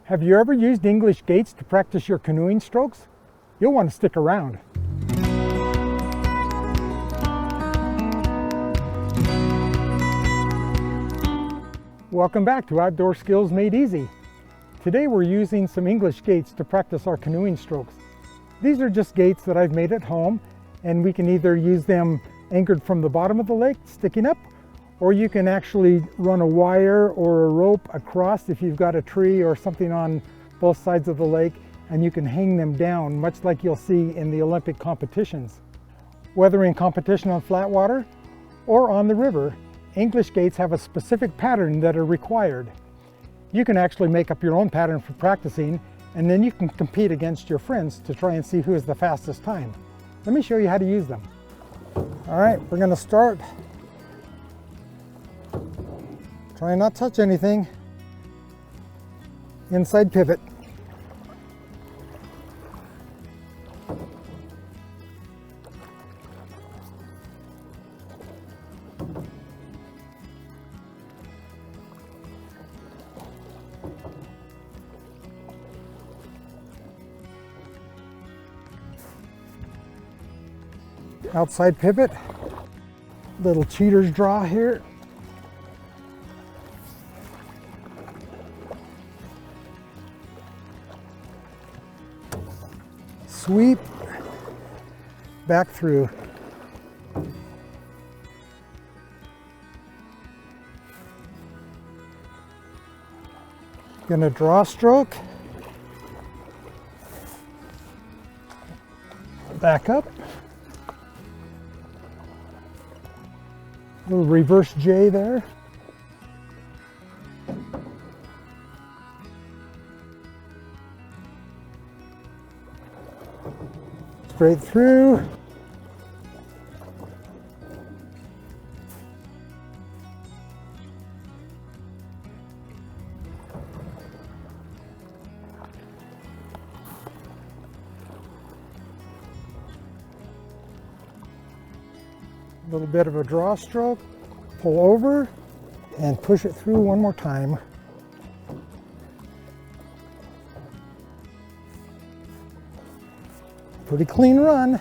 Have you ever used English gates to practice your canoeing strokes? You'll want to stick around. Welcome back to Outdoor Skills Made Easy. Today we're using some English gates to practice our canoeing strokes. These are just gates that I've made at home, and we can either use them anchored from the bottom of the lake, sticking up, or you can actually run a wire or a rope across if you've got a tree or something on both sides of the lake, and you can hang them down, much like you'll see in the Olympic competitions. Whether in competition on flat water or on the river, English gates have a specific pattern that are required. You can actually make up your own pattern for practicing, and then you can compete against your friends to try and see who is the fastest time. Let me show you how to use them. All right, we're going to start. Try not to touch anything. Inside pivot. Outside pivot. Little cheater's draw here. Sweep, back through. Gonna draw stroke, back up, little reverse J there. Straight through. A little bit of a draw stroke, pull over and push it through one more time. Pretty clean run.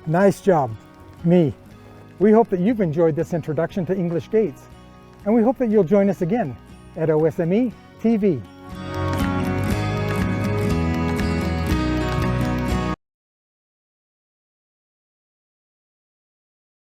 Nice job, me. We hope that you've enjoyed this introduction to English gates, and we hope that you'll join us again at OSME TV.